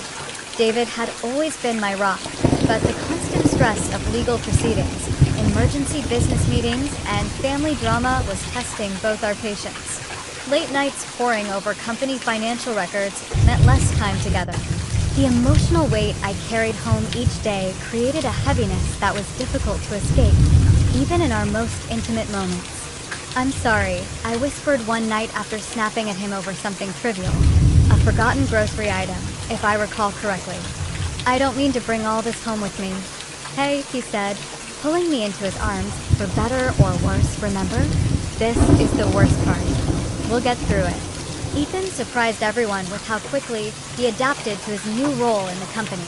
David had always been my rock, but the constant stress of legal proceedings, emergency business meetings, and family drama was testing both our patience. Late nights poring over company financial records meant less time together. The emotional weight I carried home each day created a heaviness that was difficult to escape, even in our most intimate moments. "I'm sorry," I whispered one night after snapping at him over something trivial, a forgotten grocery item, if I recall correctly. "I don't mean to bring all this home with me." "Hey," he said, pulling me into his arms, "for better or worse, remember? This is the worst part. We'll get through it." Ethan surprised everyone with how quickly he adapted to his new role in the company.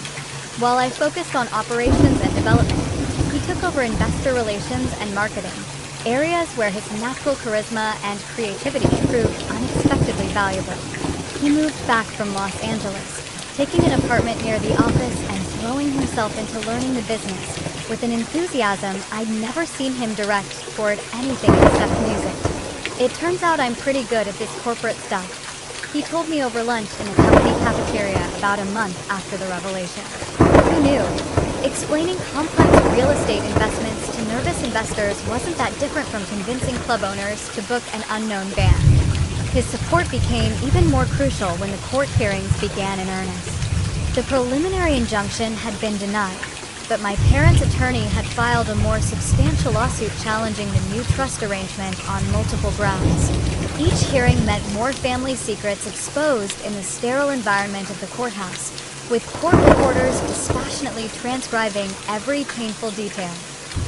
While I focused on operations and development, he took over investor relations and marketing, areas where his natural charisma and creativity proved unexpectedly valuable. He moved back from Los Angeles, taking an apartment near the office and throwing himself into learning the business with an enthusiasm I'd never seen him direct toward anything except music. "It turns out I'm pretty good at this corporate stuff," he told me over lunch in a company cafeteria about a month after the revelation. Who knew? Explaining complex real estate investments to nervous investors wasn't that different from convincing club owners to book an unknown band. His support became even more crucial when the court hearings began in earnest. The preliminary injunction had been denied, but my parents' attorney had filed a more substantial lawsuit challenging the new trust arrangement on multiple grounds. Each hearing meant more family secrets exposed in the sterile environment of the courthouse, with court reporters dispassionately transcribing every painful detail.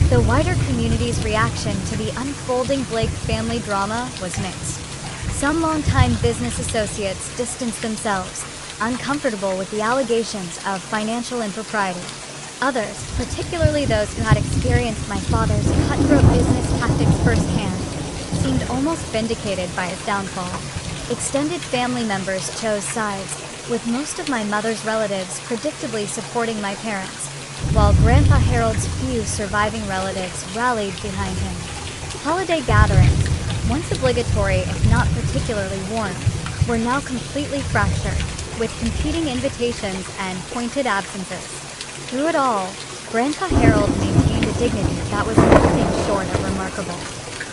The wider community's reaction to the unfolding Blake family drama was mixed. Some longtime business associates distanced themselves, uncomfortable with the allegations of financial impropriety. Others, particularly those who had experienced my father's cutthroat business tactics almost vindicated by his downfall. Extended family members chose sides, with most of my mother's relatives predictably supporting my parents, while Grandpa Harold's few surviving relatives rallied behind him. Holiday gatherings, once obligatory if not particularly warm, were now completely fractured, with competing invitations and pointed absences. Through it all, Grandpa Harold maintained a dignity that was nothing short of remarkable.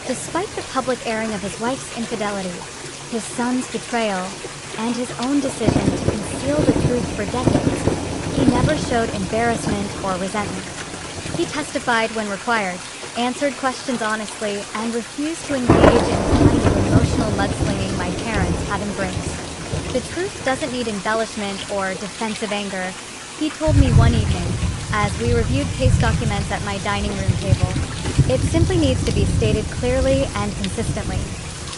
Despite the public airing of his wife's infidelity, his son's betrayal, and his own decision to conceal the truth for decades, he never showed embarrassment or resentment. He testified when required, answered questions honestly, and refused to engage in the kind of emotional mudslinging my parents had embraced. The truth doesn't need embellishment or defensive anger, he told me one evening, as we reviewed case documents at my dining room table. It simply needs to be stated clearly and consistently.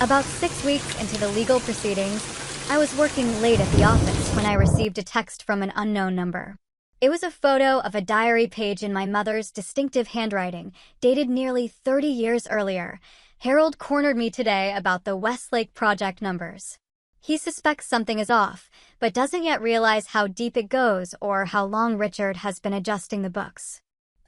About 6 weeks into the legal proceedings, I was working late at the office when I received a text from an unknown number. It was a photo of a diary page in my mother's distinctive handwriting, dated nearly 30 years earlier. Harold cornered me today about the Westlake project numbers. He suspects something is off, but doesn't yet realize how deep it goes or how long Richard has been adjusting the books.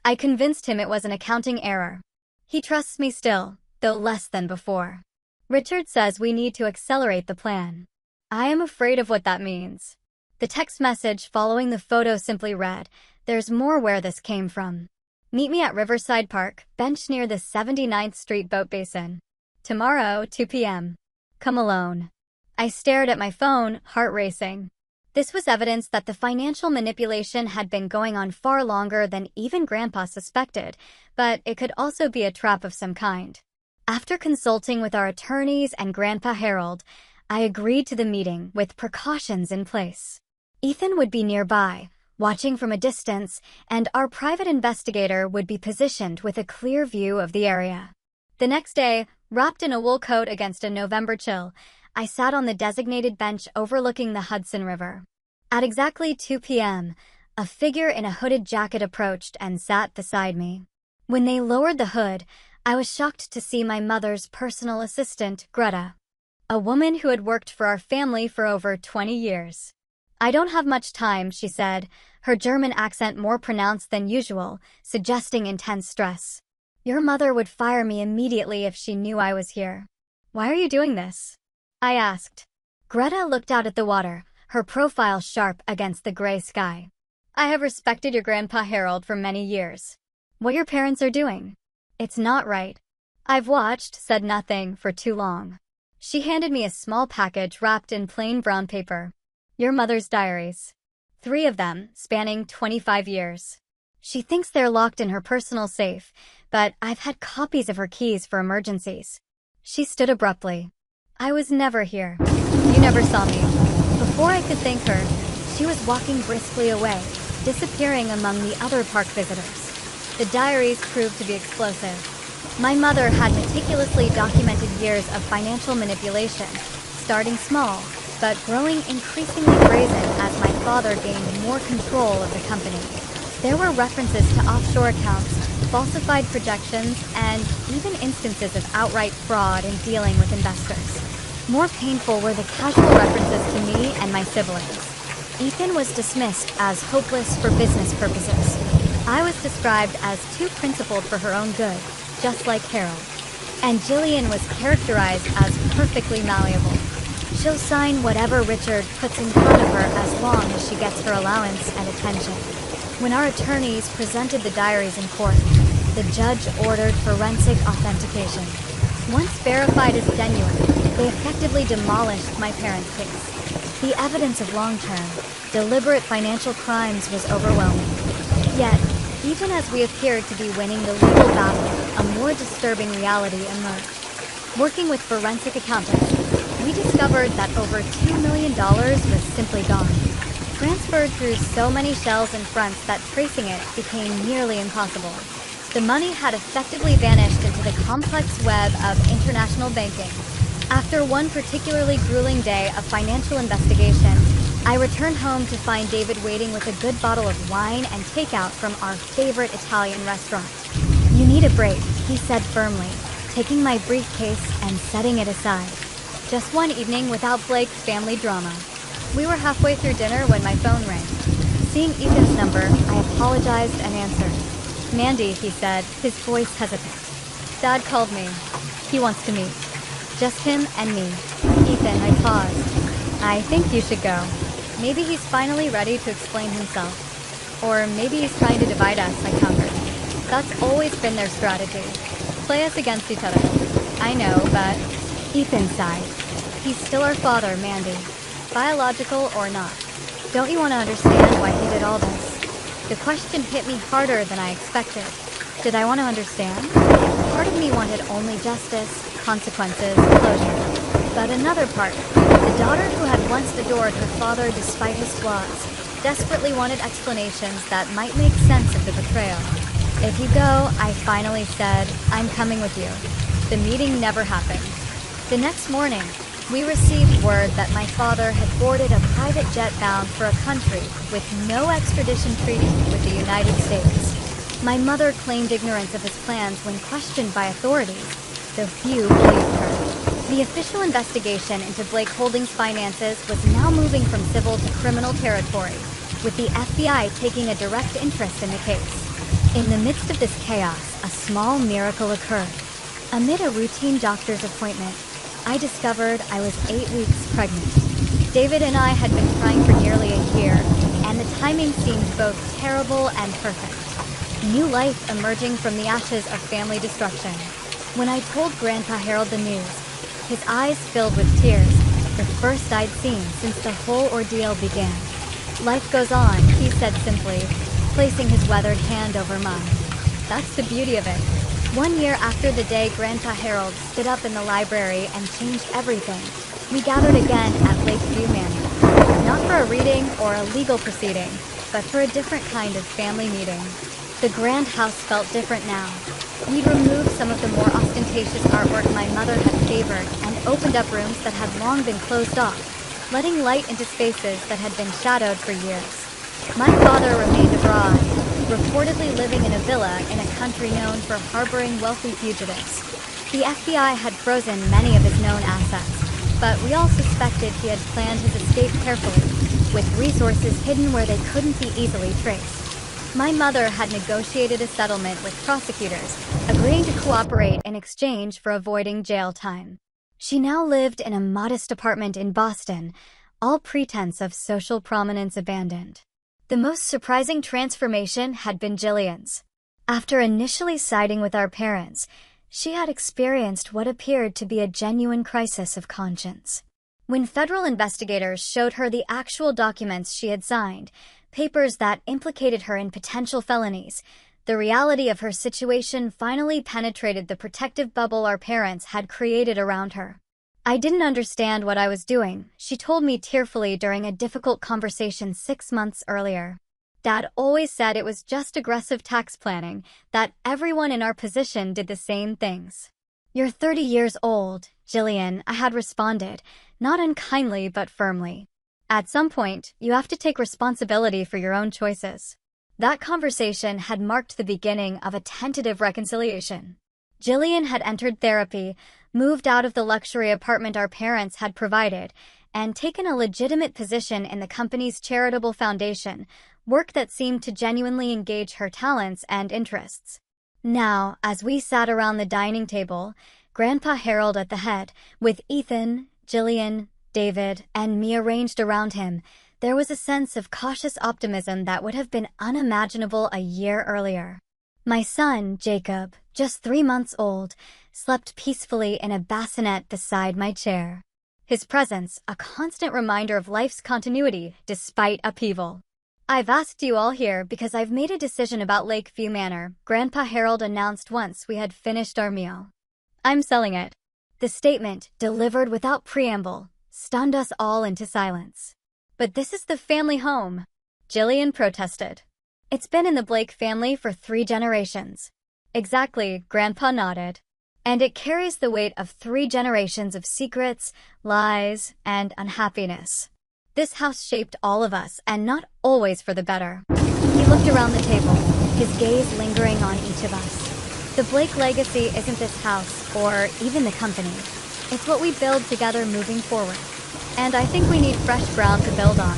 I convinced him it was an accounting error. He trusts me still, though less than before. Richard says we need to accelerate the plan. I am afraid of what that means. The text message following the photo simply read, "There's more where this came from. Meet me at Riverside Park, bench near the 79th Street boat basin. Tomorrow, 2 p.m. Come alone." I stared at my phone, heart racing. This was evidence that the financial manipulation had been going on far longer than even Grandpa suspected, but it could also be a trap of some kind. After consulting with our attorneys and Grandpa Harold, I agreed to the meeting with precautions in place. Ethan would be nearby, watching from a distance, and our private investigator would be positioned with a clear view of the area. The next day, wrapped in a wool coat against a November chill, I sat on the designated bench overlooking the Hudson River. At exactly 2 p.m., a figure in a hooded jacket approached and sat beside me. When they lowered the hood, I was shocked to see my mother's personal assistant, Greta, a woman who had worked for our family for over 20 years. "I don't have much time," she said, her German accent more pronounced than usual, suggesting intense stress. "Your mother would fire me immediately if she knew I was here." "Why are you doing this?" I asked. Greta looked out at the water, her profile sharp against the gray sky. "I have respected your Grandpa Harold for many years. What your parents are doing, it's not right. I've watched, said nothing, for too long." She handed me a small package wrapped in plain brown paper. "Your mother's diaries. 3 of them, spanning 25 years. She thinks they're locked in her personal safe, but I've had copies of her keys for emergencies." She stood abruptly. "I was never here. You never saw me." Before I could thank her, she was walking briskly away, disappearing among the other park visitors. The diaries proved to be explosive. My mother had meticulously documented years of financial manipulation, starting small, but growing increasingly brazen as my father gained more control of the company. There were references to offshore accounts, falsified projections, and even instances of outright fraud in dealing with investors. More painful were the casual references to me and my siblings. Ethan was dismissed as hopeless for business purposes. I was described as too principled for her own good, just like Harold. And Jillian was characterized as perfectly malleable. She'll sign whatever Richard puts in front of her as long as she gets her allowance and attention. When our attorneys presented the diaries in court, the judge ordered forensic authentication. Once verified as genuine, they effectively demolished my parents' case. The evidence of long-term, deliberate financial crimes was overwhelming. Yet, even as we appeared to be winning the legal battle, a more disturbing reality emerged. Working with forensic accountants, we discovered that over $2 million was simply gone, transferred through so many shells and fronts that tracing it became nearly impossible. The money had effectively vanished into the complex web of international banking. After one particularly grueling day of financial investigation, I returned home to find David waiting with a good bottle of wine and takeout from our favorite Italian restaurant. "You need a break," he said firmly, taking my briefcase and setting it aside. Just one evening without Blake's family drama. We were halfway through dinner when my phone rang. Seeing Ethan's number, I apologized and answered. "Mandy," he said, his voice hesitant. "Dad called me. He wants to meet. Just him and me." "Ethan," I paused. "I think you should go." Maybe he's finally ready to explain himself. Or maybe he's trying to divide us, I countered. That's always been their strategy. Play us against each other. I know, but... Ethan sighed. "He's still our father, Mandy. Biological or not. Don't you want to understand why he did all this?" The question hit me harder than I expected. Did I want to understand? Part of me wanted only justice, consequences, closure. But another part, the daughter who had once adored her father despite his flaws, desperately wanted explanations that might make sense of the betrayal. "If you go," I finally said, "I'm coming with you." The meeting never happened. The next morning, we received word that my father had boarded a private jet bound for a country with no extradition treaty with the United States. My mother claimed ignorance of his plans when questioned by authorities, though few believed her. The official investigation into Blake Holdings' finances was now moving from civil to criminal territory, with the FBI taking a direct interest in the case. In the midst of this chaos, a small miracle occurred. Amid a routine doctor's appointment, I discovered I was 8 weeks pregnant. David and I had been trying for nearly a year, and the timing seemed both terrible and perfect. New life emerging from the ashes of family destruction. When I told Grandpa Harold the news, his eyes filled with tears, the first I'd seen since the whole ordeal began. "Life goes on," he said simply, placing his weathered hand over mine. That's the beauty of it. 1 year after the day Grandpa Harold stood up in the library and changed everything, we gathered again at Lakeview Manor. Not for a reading or a legal proceeding, but for a different kind of family meeting. The grand house felt different now. We'd removed some of the more ostentatious artwork my mother had favored and opened up rooms that had long been closed off, letting light into spaces that had been shadowed for years. My father remained abroad, reportedly living in a villa in a country known for harboring wealthy fugitives. The FBI had frozen many of his known assets, but we all suspected he had planned his escape carefully, with resources hidden where they couldn't be easily traced. My mother had negotiated a settlement with prosecutors, agreeing to cooperate in exchange for avoiding jail time. She now lived in a modest apartment in Boston, all pretense of social prominence abandoned. The most surprising transformation had been Jillian's. After initially siding with our parents, she had experienced what appeared to be a genuine crisis of conscience. When federal investigators showed her the actual documents she had signed, papers that implicated her in potential felonies, the reality of her situation finally penetrated the protective bubble our parents had created around her. "I didn't understand what I was doing," she told me tearfully during a difficult conversation 6 months earlier. "Dad always said it was just aggressive tax planning, that everyone in our position did the same things." "You're 30 years old, Jillian," I had responded, not unkindly but firmly. "At some point, you have to take responsibility for your own choices." That conversation had marked the beginning of a tentative reconciliation. Jillian had entered therapy, moved out of the luxury apartment our parents had provided, and taken a legitimate position in the company's charitable foundation, work that seemed to genuinely engage her talents and interests. Now, as we sat around the dining table, Grandpa Harold at the head, with Ethan, Jillian, David, and me arranged around him, there was a sense of cautious optimism that would have been unimaginable a year earlier. My son, Jacob, just 3 months old, slept peacefully in a bassinet beside my chair. His presence, a constant reminder of life's continuity despite upheaval. "I've asked you all here because I've made a decision about Lakeview Manor," Grandpa Harold announced once we had finished our meal. "I'm selling it." The statement, delivered without preamble, stunned us all into silence. "But this is the family home," Jillian protested. "It's been in the Blake family for 3 generations. "Exactly," Grandpa nodded. "And it carries the weight of 3 generations of secrets, lies, and unhappiness. This house shaped all of us, and not always for the better." He looked around the table, his gaze lingering on each of us. The Blake legacy isn't this house, or even the company. It's what we build together moving forward. And I think we need fresh ground to build on.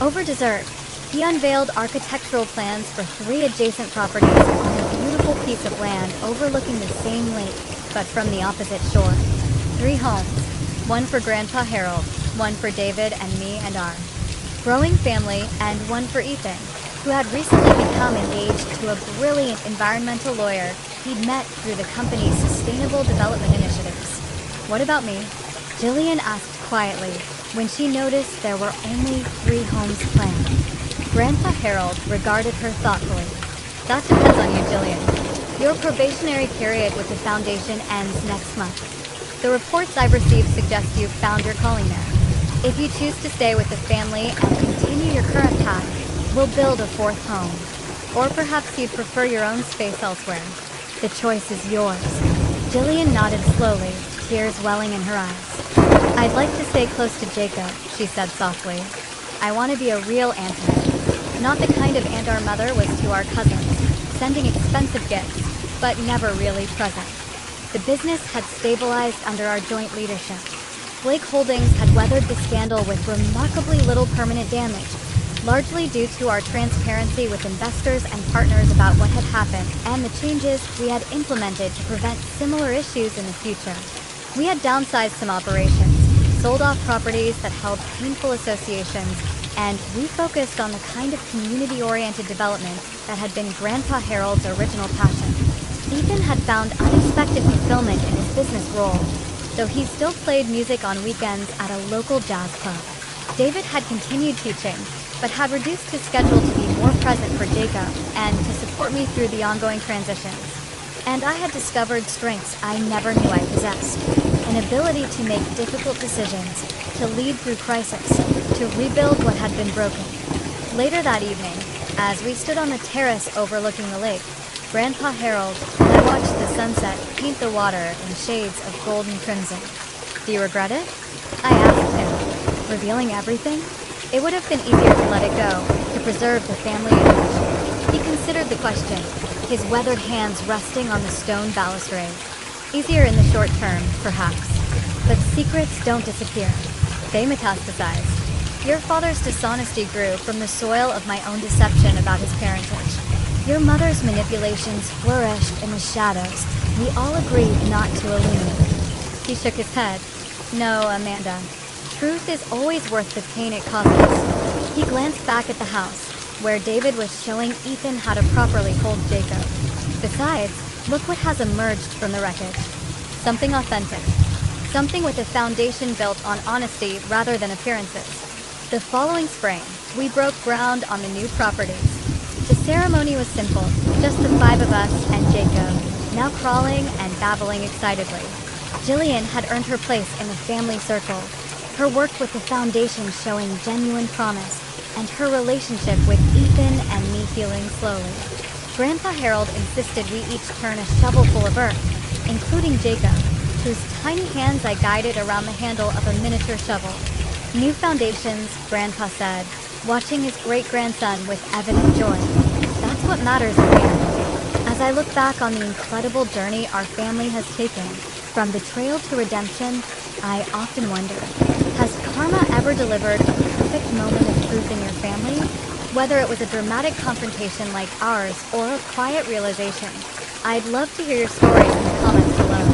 Over dessert, he unveiled architectural plans for 3 adjacent properties on a beautiful piece of land overlooking the same lake, but from the opposite shore. 3 homes, one for Grandpa Harold, one for David and me and our growing family, and one for Ethan, who had recently become engaged to a brilliant environmental lawyer he'd met through the company's sustainable development initiatives. What about me? Jillian asked quietly when she noticed there were only 3 homes planned. Grandpa Harold regarded her thoughtfully. That depends on you, Jillian. Your probationary period with the foundation ends next month. The reports I've received suggest you've found your calling there. If you choose to stay with the family and continue your current path, we'll build a 4th home. Or perhaps you'd prefer your own space elsewhere. The choice is yours. Jillian nodded slowly, tears welling in her eyes. I'd like to stay close to Jacob, she said softly. I want to be a real aunt to him. Not the kind of aunt our mother was to our cousins, sending expensive gifts, but never really present. The business had stabilized under our joint leadership. Blake Holdings had weathered the scandal with remarkably little permanent damage, largely due to our transparency with investors and partners about what had happened and the changes we had implemented to prevent similar issues in the future. We had downsized some operations, sold off properties that held painful associations, and refocused on the kind of community-oriented development that had been Grandpa Harold's original passion. Ethan had found unexpected fulfillment in his business role, though he still played music on weekends at a local jazz club. David had continued teaching, but had reduced his schedule to be more present for Jacob and to support me through the ongoing transitions. And I had discovered strengths I never knew I possessed. An ability to make difficult decisions, to lead through crisis, to rebuild what had been broken. Later that evening, as we stood on the terrace overlooking the lake, Grandpa Harold and I watched the sunset paint the water in shades of gold and crimson. Do you regret it? I asked him, revealing everything. It would have been easier to let it go, to preserve the family image. He considered the question, his weathered hands resting on the stone balustrade. Easier in the short term, perhaps. But secrets don't disappear. They metastasize. Your father's dishonesty grew from the soil of my own deception about his parentage. Your mother's manipulations flourished in the shadows we all agreed not to illuminate. He shook his head. No, Amanda. Truth is always worth the pain it causes. He glanced back at the house, where David was showing Ethan how to properly hold Jacob. Besides, look what has emerged from the wreckage. Something authentic. Something with a foundation built on honesty rather than appearances. The following spring, we broke ground on the new properties. The ceremony was simple, just the 5 of us and Jacob, now crawling and babbling excitedly. Jillian had earned her place in the family circle, her work with the foundation showing genuine promise, and her relationship with Ethan and me healing slowly. Grandpa Harold insisted we each turn a shovel full of earth, including Jacob, whose tiny hands I guided around the handle of a miniature shovel. New foundations, Grandpa said, watching his great-grandson with evident joy. That's what matters in the end. As I look back on the incredible journey our family has taken, from betrayal to redemption, I often wonder, has karma ever delivered a perfect moment of truth in your family? Whether it was a dramatic confrontation like ours or a quiet realization, I'd love to hear your stories in the comments below.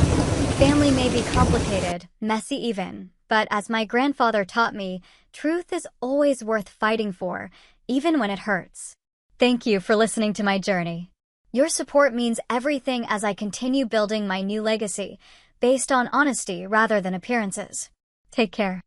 Family may be complicated, messy even, but as my grandfather taught me, truth is always worth fighting for, even when it hurts. Thank you for listening to my journey. Your support means everything as I continue building my new legacy, based on honesty rather than appearances. Take care.